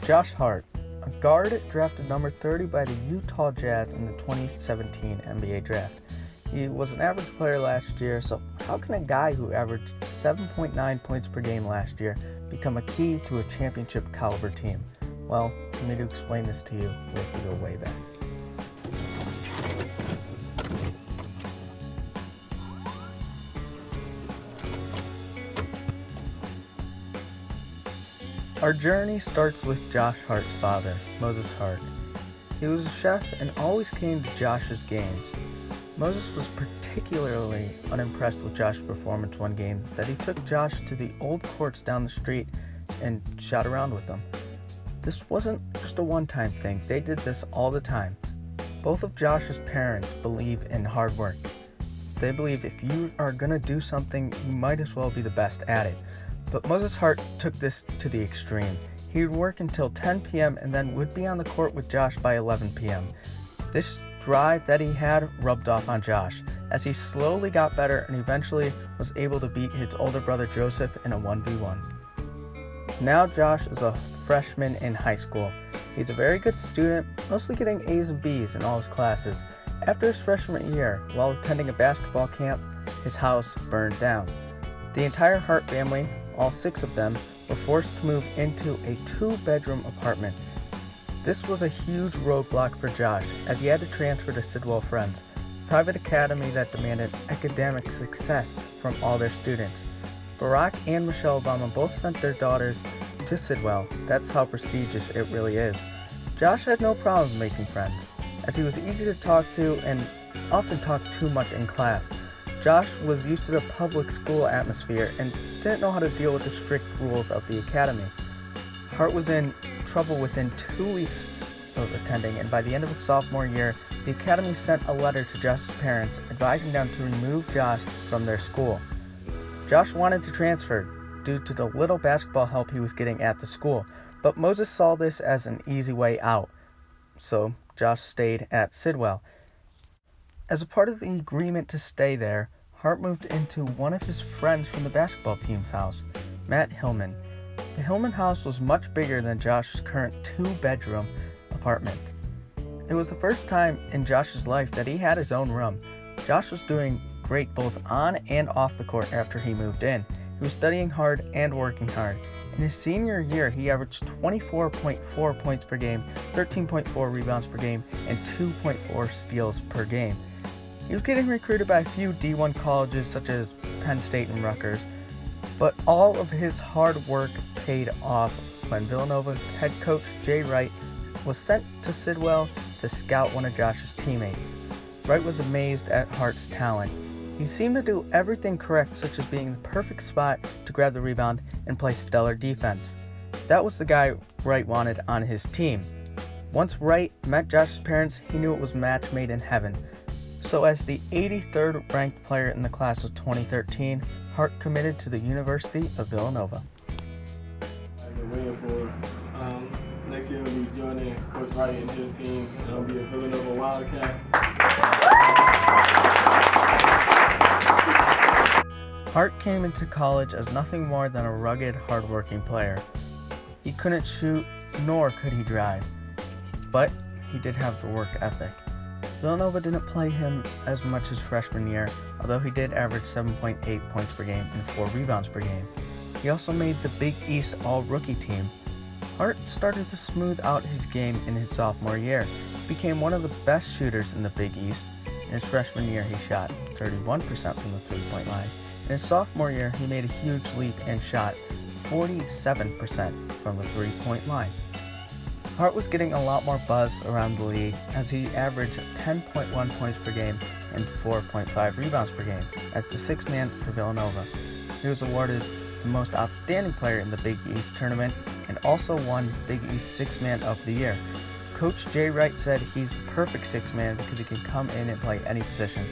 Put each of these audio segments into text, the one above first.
Josh Hart, a guard drafted number 30 by the Utah Jazz in the 2017 NBA Draft. He was an average player last year, so how can a guy who averaged 7.9 points per game last year become a key to a championship caliber team? Well, for me to explain this to you, we have to go way back. Our journey starts with Josh Hart's father, Moses Hart. He was a chef and always came to Josh's games. Moses was particularly unimpressed with Josh's performance one game that he took Josh to the old courts down the street and shot around with them. This wasn't just a one-time thing, they did this all the time. Both of Josh's parents believe in hard work. They believe if you are gonna do something, you might as well be the best at it. But Moses Hart took this to the extreme. He would work until 10 p.m. and then would be on the court with Josh by 11 p.m. This drive that he had rubbed off on Josh, as he slowly got better and eventually was able to beat his older brother Joseph in a 1v1. Now Josh is a freshman in high school. He's a very good student, mostly getting A's and B's in all his classes. After his freshman year, while attending a basketball camp, his house burned down. The entire Hart family, all 6 of them, were forced to move into a 2-bedroom apartment. This was a huge roadblock for Josh, as he had to transfer to Sidwell Friends, a private academy that demanded academic success from all their students. Barack and Michelle Obama both sent their daughters to Sidwell. That's how prestigious it really is. Josh had no problem making friends, as he was easy to talk to and often talked too much in class. Josh was used to the public school atmosphere and didn't know how to deal with the strict rules of the academy. Hart was in trouble within 2 weeks of attending, and by the end of his sophomore year, the academy sent a letter to Josh's parents advising them to remove Josh from their school. Josh wanted to transfer due to the little basketball help he was getting at the school, but Moses saw this as an easy way out, so Josh stayed at Sidwell. As a part of the agreement to stay there, Hart moved into one of his friends from the basketball team's house, Matt Hillman. The Hillman house was much bigger than Josh's current 2-bedroom apartment. It was the first time in Josh's life that he had his own room. Josh was doing great both on and off the court after he moved in. He was studying hard and working hard. In his senior year, he averaged 24.4 points per game, 13.4 rebounds per game, and 2.4 steals per game. He was getting recruited by a few D1 colleges such as Penn State and Rutgers, but all of his hard work paid off when Villanova head coach Jay Wright was sent to Sidwell to scout one of Josh's teammates. Wright was amazed at Hart's talent. He seemed to do everything correct, such as being in the perfect spot to grab the rebound and play stellar defense. That was the guy Wright wanted on his team. Once Wright met Josh's parents, he knew it was a match made in heaven. So as the 83rd ranked player in the class of 2013, Hart committed to the University of Villanova. I've been waiting for next year we'll be joining Coach Wright and his team, and I'll be a Villanova Wildcat. Hart came into college as nothing more than a rugged, hard-working player. He couldn't shoot, nor could he drive, but he did have the work ethic. Villanova didn't play him as much his freshman year, although he did average 7.8 points per game and 4 rebounds per game. He also made the Big East All-Rookie team. Hart started to smooth out his game in his sophomore year. He became one of the best shooters in the Big East. In his freshman year, he shot 31% from the three-point line. In his sophomore year, he made a huge leap and shot 47% from the three-point line. Hart was getting a lot more buzz around the league as he averaged 10.1 points per game and 4.5 rebounds per game as the 6th man for Villanova. He was awarded the most outstanding player in the Big East tournament and also won Big East 6th Man of the Year. Coach Jay Wright said he's the perfect 6th man because he can come in and play any position.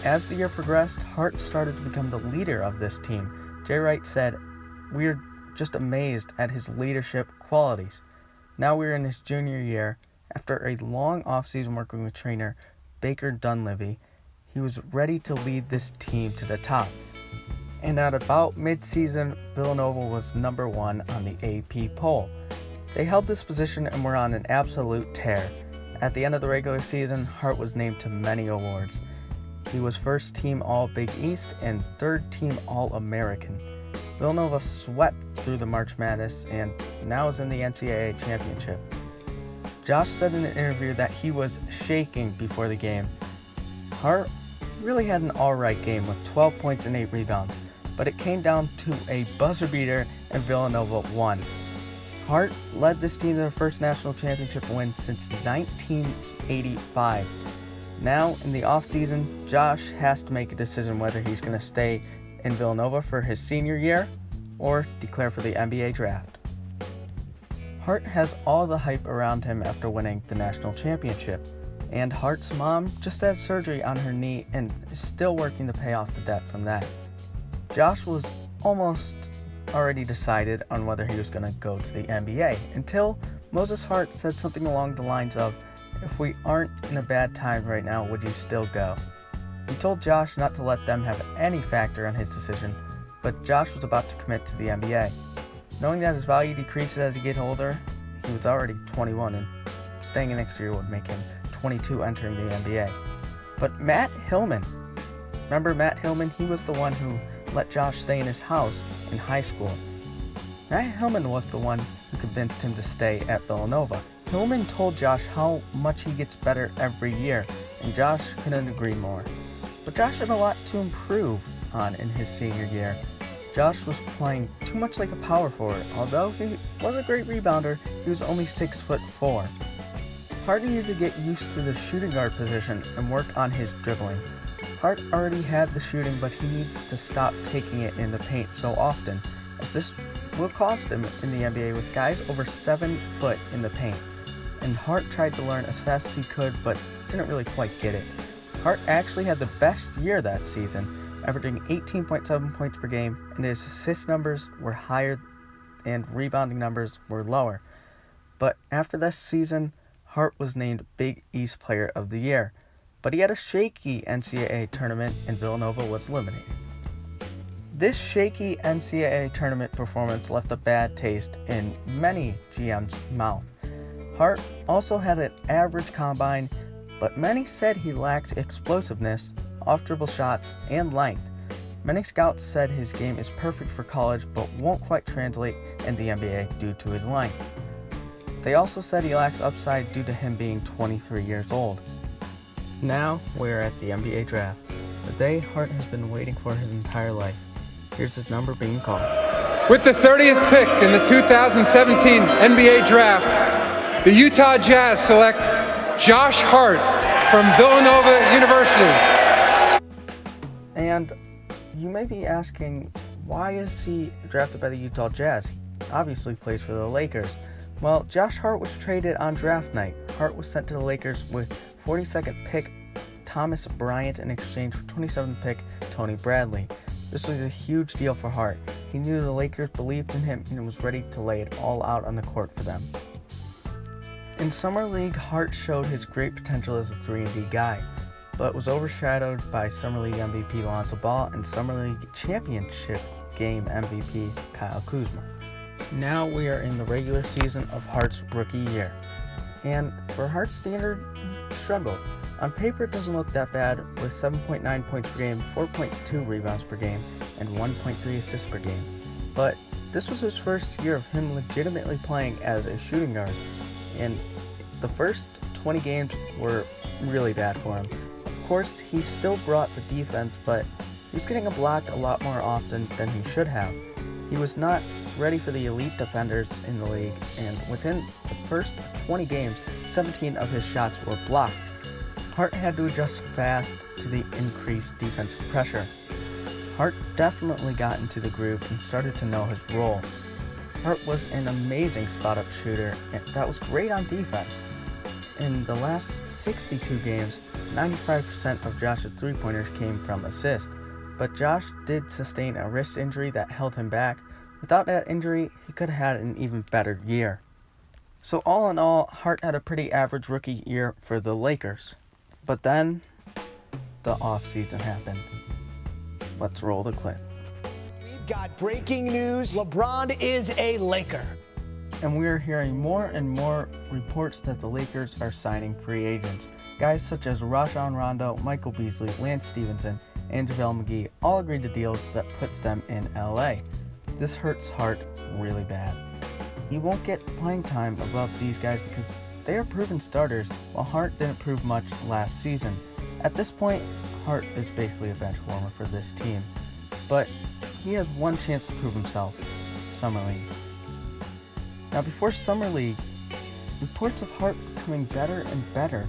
As the year progressed, Hart started to become the leader of this team. Jay Wright said, "We're just amazed at his leadership qualities." Now we're in his junior year. After a long offseason working with trainer Baker Dunleavy, he was ready to lead this team to the top. And at about mid-season, Villanova was number 1 on the AP poll. They held this position and were on an absolute tear. At the end of the regular season, Hart was named to many awards. He was first team All-Big East and third team All-American. Villanova swept through the March Madness and now is in the NCAA championship. Josh said in an interview that he was shaking before the game. Hart really had an alright game with 12 points and 8 rebounds, but it came down to a buzzer beater and Villanova won. Hart led this team to their first national championship win since 1985. Now, in the offseason, Josh has to make a decision whether he's going to stay in Villanova for his senior year or declare for the NBA draft. Hart has all the hype around him after winning the national championship, and Hart's mom just had surgery on her knee and is still working to pay off the debt from that. Josh was almost already decided on whether he was going to go to the NBA until Moses Hart said something along the lines of, "If we aren't in a bad time right now, would you still go?" He told Josh not to let them have any factor on his decision, but Josh was about to commit to the NBA. Knowing that his value decreases as he gets older, he was already 21 and staying in next year would make him 22 entering the NBA. But Matt Hillman, remember Matt Hillman? He was the one who let Josh stay in his house in high school. Matt Hillman was the one who convinced him to stay at Villanova. Hillman told Josh how much he gets better every year, and Josh couldn't agree more. But Josh had a lot to improve on in his senior year. Josh was playing too much like a power forward. Although he was a great rebounder, he was only 6'4". Hart needed to get used to the shooting guard position and work on his dribbling. Hart already had the shooting, but he needs to stop taking it in the paint so often, as this will cost him in the NBA with guys over 7 foot in the paint. And Hart tried to learn as fast as he could, but didn't really quite get it. Hart actually had the best year that season, averaging 18.7 points per game, and his assist numbers were higher and rebounding numbers were lower. But after that season, Hart was named Big East Player of the Year, but he had a shaky NCAA tournament and Villanova was eliminated. This shaky NCAA tournament performance left a bad taste in many GM's mouth. Hart also had an average combine, but many said he lacked explosiveness, off-dribble shots, and length. Many scouts said his game is perfect for college but won't quite translate in the NBA due to his length. They also said he lacks upside due to him being 23 years old. Now we're at the NBA draft, the day Hart has been waiting for his entire life. Here's his number being called. With the 30th pick in the 2017 NBA draft, the Utah Jazz select Josh Hart from Villanova University. And you may be asking, why is he drafted by the Utah Jazz? He obviously plays for the Lakers. Well, Josh Hart was traded on draft night. Hart was sent to the Lakers with 42nd pick Thomas Bryant in exchange for 27th pick Tony Bradley. This was a huge deal for Hart. He knew the Lakers believed in him and was ready to lay it all out on the court for them. In Summer League, Hart showed his great potential as a 3-and-D guy, but was overshadowed by Summer League MVP Lonzo Ball and Summer League Championship Game MVP Kyle Kuzma. Now we are in the regular season of Hart's rookie year, and for Hart's standard, he struggled. On paper, it doesn't look that bad, with 7.9 points per game, 4.2 rebounds per game, and 1.3 assists per game. But this was his first year of him legitimately playing as a shooting guard, and the first 20 games were really bad for him. Of course, he still brought the defense, but he was getting a block a lot more often than he should have. He was not ready for the elite defenders in the league, and within the first 20 games, 17 of his shots were blocked. Hart had to adjust fast to the increased defensive pressure. Hart definitely got into the groove and started to know his role. Hart was an amazing spot-up shooter, and that was great on defense. In the last 62 games, 95% of Josh's three-pointers came from assists, but Josh did sustain a wrist injury that held him back. Without that injury, he could have had an even better year. So all in all, Hart had a pretty average rookie year for the Lakers. But then, the offseason happened. Let's roll the clip. We've got breaking news. LeBron is a Laker. And we are hearing more and more reports that the Lakers are signing free agents. Guys such as Rajon Rondo, Michael Beasley, Lance Stevenson, and JaVale McGee all agreed to deals that puts them in LA. This hurts Hart really bad. He won't get playing time above these guys because they are proven starters, while Hart didn't prove much last season. At this point, Hart is basically a bench warmer for this team, but he has one chance to prove himself: Summer League. Now, before Summer League, reports of Hart becoming better and better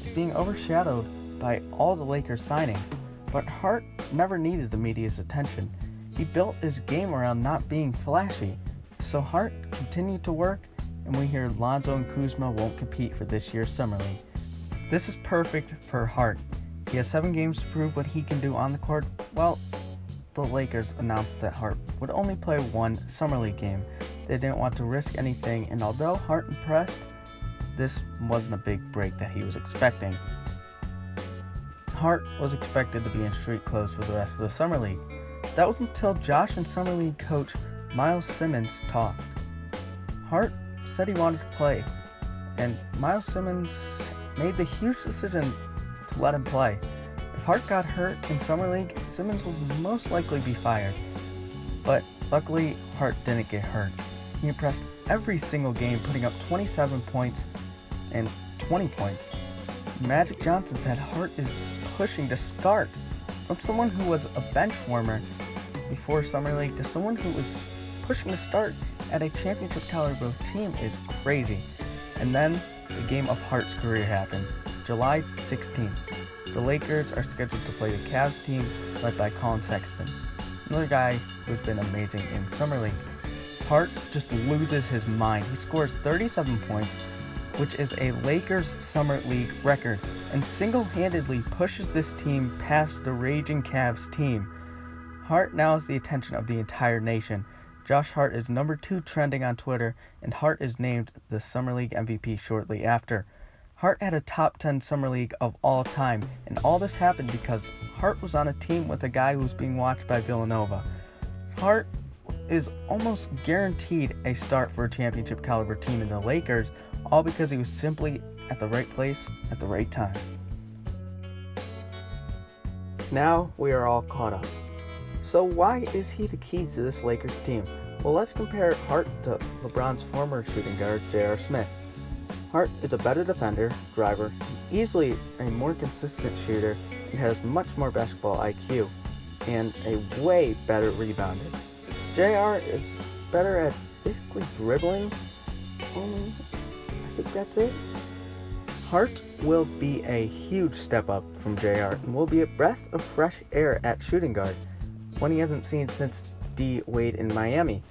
is being overshadowed by all the Lakers signings, but Hart never needed the media's attention. He built his game around not being flashy, so Hart continued to work, and we hear Lonzo and Kuzma won't compete for this year's Summer League. This is perfect for Hart. He has 7 games to prove what he can do on the court. Well, the Lakers announced that Hart would only play 1 Summer League game. They didn't want to risk anything, and although Hart impressed, this wasn't a big break that he was expecting. Hart was expected to be in street clothes for the rest of the Summer League. That was until Josh and Summer League coach Miles Simmons talked. Hart said he wanted to play, and Miles Simmons made the huge decision to let him play. If Hart got hurt in Summer League, Simmons would most likely be fired. But luckily, Hart didn't get hurt. He impressed every single game, putting up 27 points and 20 points. Magic Johnson said Hart is pushing to start. From someone who was a bench warmer before Summer League to someone who was pushing to start at a championship caliber team is crazy. And then the game of Hart's career happened. July 16th. The Lakers are scheduled to play the Cavs team led by Colin Sexton, another guy who's been amazing in Summer League. Hart just loses his mind. He scores 37 points, which is a Lakers Summer League record, and single-handedly pushes this team past the raging Cavs team. Hart now has the attention of the entire nation. Josh Hart is number 2 trending on Twitter, and Hart is named the Summer League MVP shortly after. Hart had a top 10 Summer League of all time, and all this happened because Hart was on a team with a guy who was being watched by Villanova. Hart is almost guaranteed a start for a championship caliber team in the Lakers, all because he was simply at the right place at the right time. Now we are all caught up. So why is he the key to this Lakers team? Well, let's compare Hart to LeBron's former shooting guard, J.R. Smith. Hart is a better defender, driver, easily a more consistent shooter, and has much more basketball IQ, and a way better rebounder. JR is better at basically dribbling, only I think that's it. Hart will be a huge step up from JR and will be a breath of fresh air at shooting guard, one he hasn't seen since D. Wade in Miami.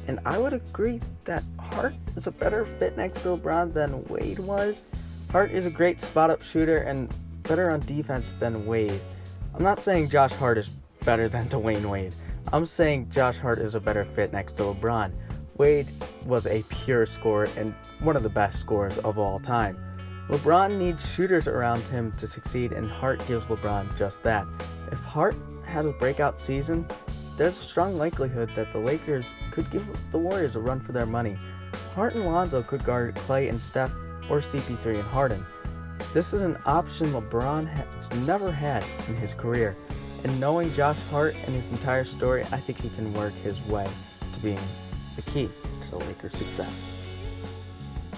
And I would agree that Hart is a better fit next to LeBron than Wade was. Hart is a great spot-up shooter and better on defense than Wade. I'm not saying Josh Hart is better than Dwayne Wade. I'm saying Josh Hart is a better fit next to LeBron. Wade was a pure scorer and one of the best scorers of all time. LeBron needs shooters around him to succeed, and Hart gives LeBron just that. If Hart had a breakout season, there's a strong likelihood that the Lakers could give the Warriors a run for their money. Hart and Lonzo could guard Clay and Steph, or CP3 and Harden. This is an option LeBron has never had in his career, and knowing Josh Hart and his entire story, I think he can work his way to being the key to the Lakers' success.